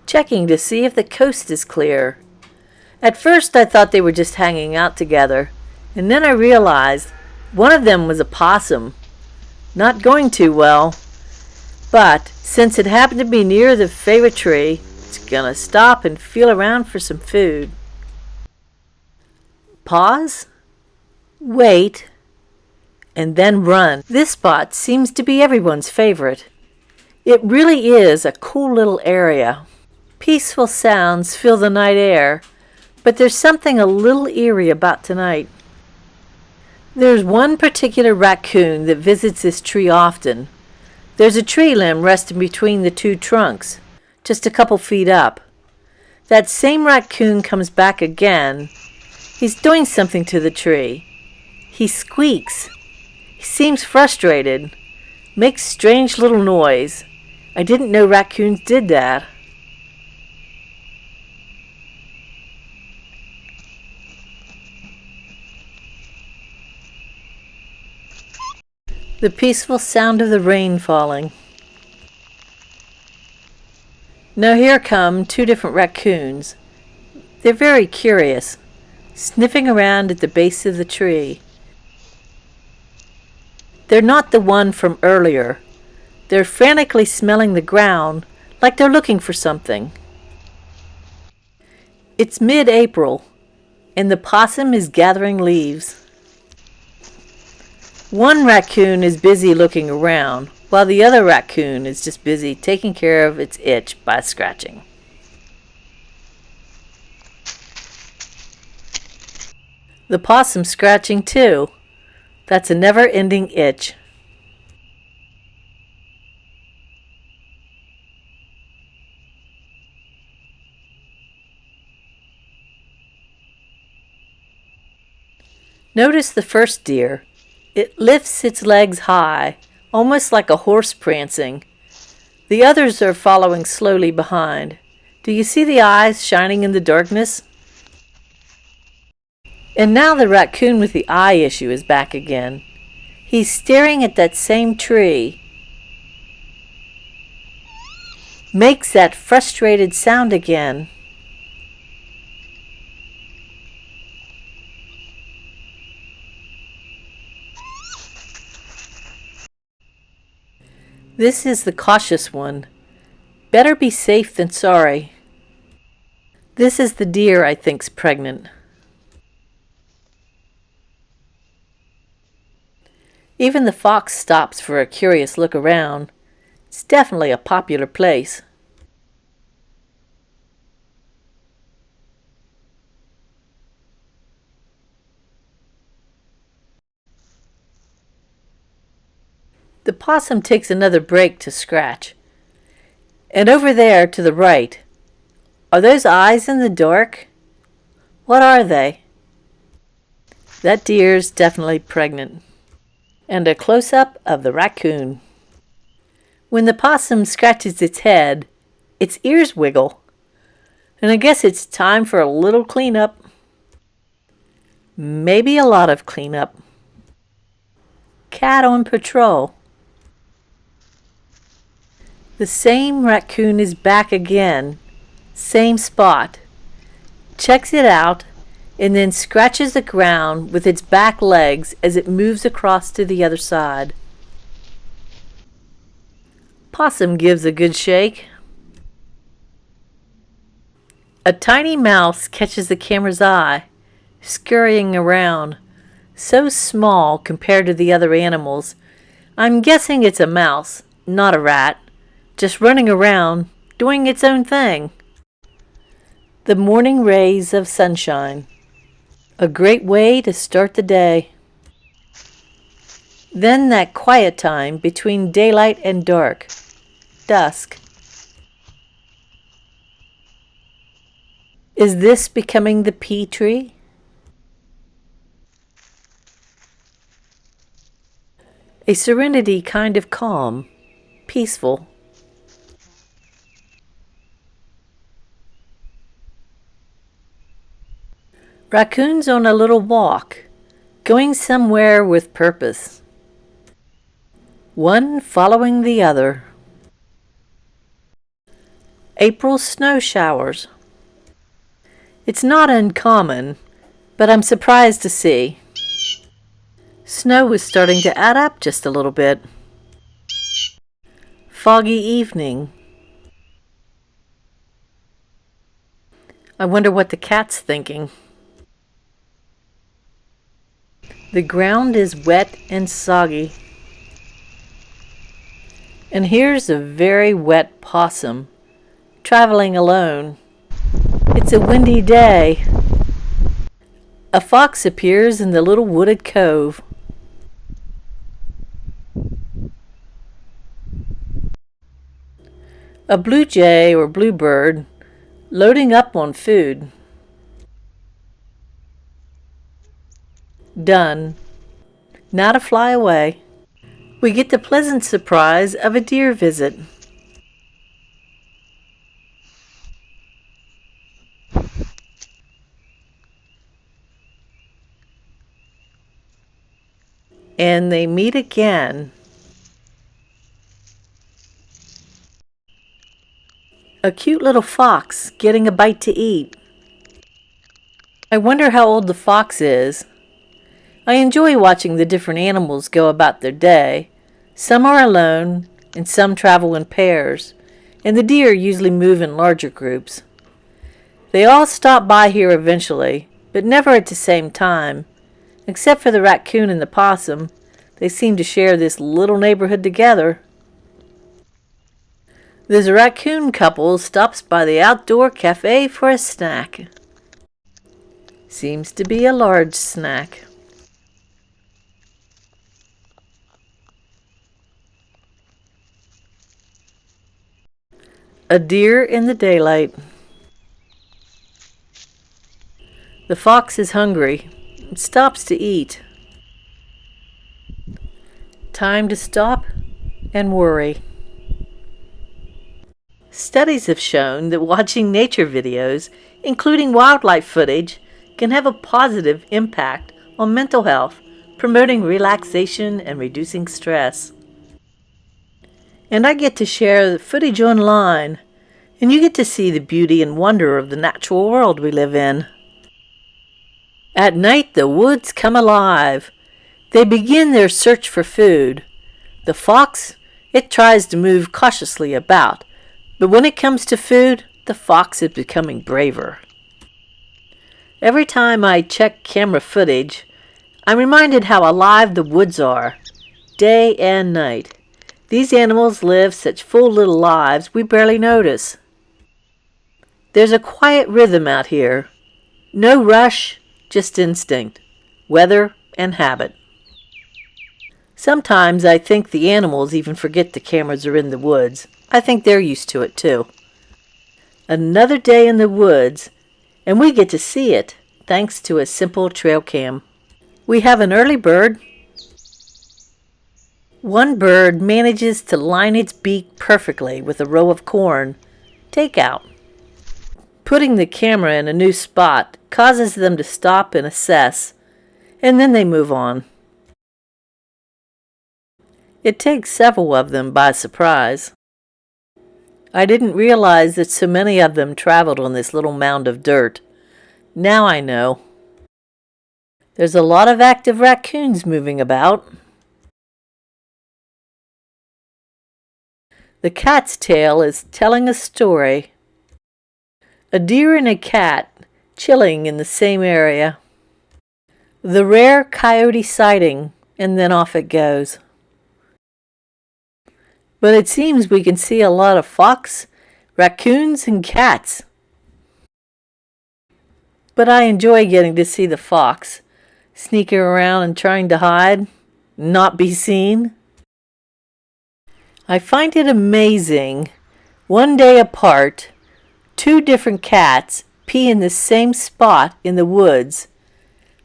checking to see if the coast is clear. At first I thought they were just hanging out together, and then I realized one of them was a possum. Not going too well, but since it happened to be near the favorite tree, it's gonna stop and feel around for some food. Pause, wait, and then run. This spot seems to be everyone's favorite. It really is a cool little area. Peaceful sounds fill the night air, but there's something a little eerie about tonight. There's one particular raccoon that visits this tree often. There's a tree limb resting between the two trunks, just a couple feet up. That same raccoon comes back again. He's doing something to the tree. He squeaks. He seems frustrated. Makes strange little noise. I didn't know raccoons did that. The peaceful sound of the rain falling. Now here come two different raccoons. They're very curious, sniffing around at the base of the tree. They're not the one from earlier. They're frantically smelling the ground like they're looking for something. It's mid-April, and the possum is gathering leaves. One raccoon is busy looking around, while the other raccoon is just busy taking care of its itch by scratching. The possum's scratching too. That's a never-ending itch. Notice the first deer. It lifts its legs high, almost like a horse prancing. The others are following slowly behind. Do you see the eyes shining in the darkness? And now the raccoon with the eye issue is back again. He's staring at that same tree. Makes that frustrated sound again. This is the cautious one. Better be safe than sorry. This is the deer I think's pregnant. Even the fox stops for a curious look around. It's definitely a popular place. The possum takes another break to scratch. And over there to the right, are those eyes in the dark? What are they? That deer's definitely pregnant. And a close-up of the raccoon. When the possum scratches its head, its ears wiggle. And I guess it's time for a little cleanup. Maybe a lot of cleanup. Cat on patrol. The same raccoon is back again. Same spot. Checks it out and then scratches the ground with its back legs as it moves across to the other side. Possum gives a good shake. A tiny mouse catches the camera's eye, scurrying around, so small compared to the other animals. I'm guessing it's a mouse, not a rat, just running around, doing its own thing. The morning rays of sunshine. A great way to start the day. Then that quiet time between daylight and dark, dusk. Is this becoming the pea tree? A serenity kind of calm, peaceful. Raccoons on a little walk, going somewhere with purpose. One following the other. April snow showers. It's not uncommon, but I'm surprised to see. Snow is starting to add up just a little bit. Foggy evening. I wonder what the cat's thinking. The ground is wet and soggy. And here's a very wet possum, traveling alone. It's a windy day. A fox appears in the little wooded cove. A blue jay or bluebird loading up on food. Done. Now to fly away. We get the pleasant surprise of a deer visit. And they meet again. A cute little fox getting a bite to eat. I wonder how old the fox is. I enjoy watching the different animals go about their day. Some are alone, and some travel in pairs, and the deer usually move in larger groups. They all stop by here eventually, but never at the same time. Except for the raccoon and the possum, they seem to share this little neighborhood together. This raccoon couple stops by the outdoor cafe for a snack. Seems to be a large snack. A deer in the daylight. The fox is hungry. It stops to eat. Time to stop and worry. Studies have shown that watching nature videos, including wildlife footage, can have a positive impact on mental health, promoting relaxation and reducing stress. And I get to share the footage online, and you get to see the beauty and wonder of the natural world we live in. At night, the woods come alive. They begin their search for food. The fox, it tries to move cautiously about, but when it comes to food, the fox is becoming braver. Every time I check camera footage, I'm reminded how alive the woods are, day and night. These animals live such full little lives we barely notice. There's a quiet rhythm out here. No rush, just instinct, weather, and habit. Sometimes I think the animals even forget the cameras are in the woods. I think they're used to it too. Another day in the woods, and we get to see it thanks to a simple trail cam. We have an early bird. One bird manages to line its beak perfectly with a row of corn. Takeout. Putting the camera in a new spot causes them to stop and assess, and then they move on. It takes several of them by surprise. I didn't realize that so many of them traveled on this little mound of dirt. Now I know. There's a lot of active raccoons moving about. The cat's tail is telling a story. A deer and a cat chilling in the same area. The rare coyote sighting, and then off it goes. But it seems we can see a lot of fox, raccoons, and cats. But I enjoy getting to see the fox, sneaking around and trying to hide, not be seen. I find it amazing, one day apart, two different cats pee in the same spot in the woods.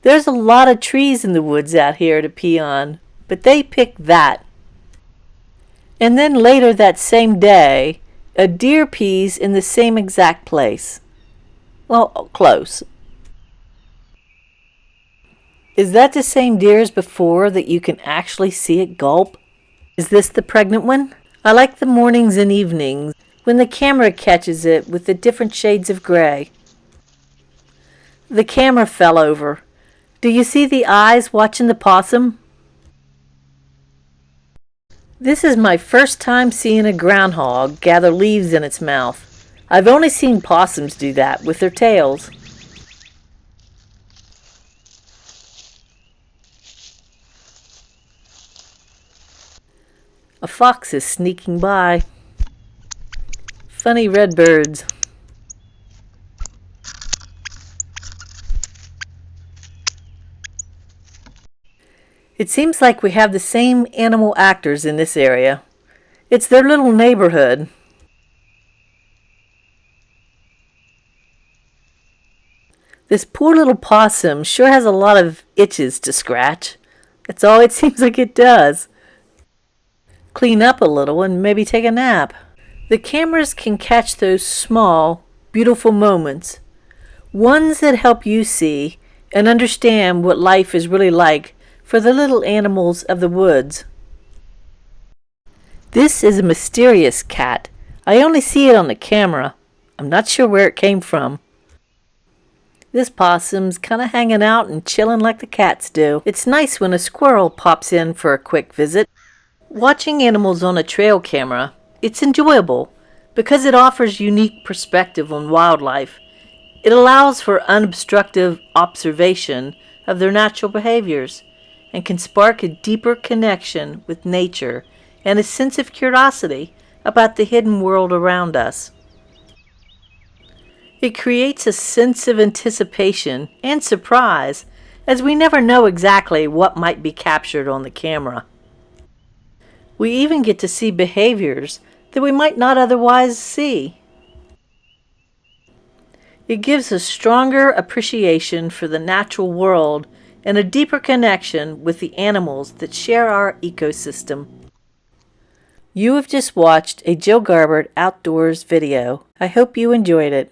There's a lot of trees in the woods out here to pee on, but they picked that. And then later that same day, a deer pees in the same exact place. Well, close. Is that the same deer as before that you can actually see it gulp? Is this the pregnant one? I like the mornings and evenings when the camera catches it with the different shades of gray. The camera fell over. Do you see the eyes watching the possum? This is my first time seeing a groundhog gather leaves in its mouth. I've only seen possums do that with their tails. A fox is sneaking by. Funny red birds. It seems like we have the same animal actors in this area. It's their little neighborhood. This poor little possum sure has a lot of itches to scratch. That's all it seems like it does. Clean up a little and maybe take a nap. The cameras can catch those small, beautiful moments. Ones that help you see and understand what life is really like for the little animals of the woods. This is a mysterious cat. I only see it on the camera. I'm not sure where it came from. This possum's kind of hanging out and chilling like the cats do. It's nice when a squirrel pops in for a quick visit. Watching animals on a trail camera, it's enjoyable because it offers unique perspective on wildlife. It allows for unobstructed observation of their natural behaviors and can spark a deeper connection with nature and a sense of curiosity about the hidden world around us. It creates a sense of anticipation and surprise, as we never know exactly what might be captured on the camera. We even get to see behaviors that we might not otherwise see. It gives a stronger appreciation for the natural world and a deeper connection with the animals that share our ecosystem. You have just watched a Jill Garbart Outdoors video. I hope you enjoyed it.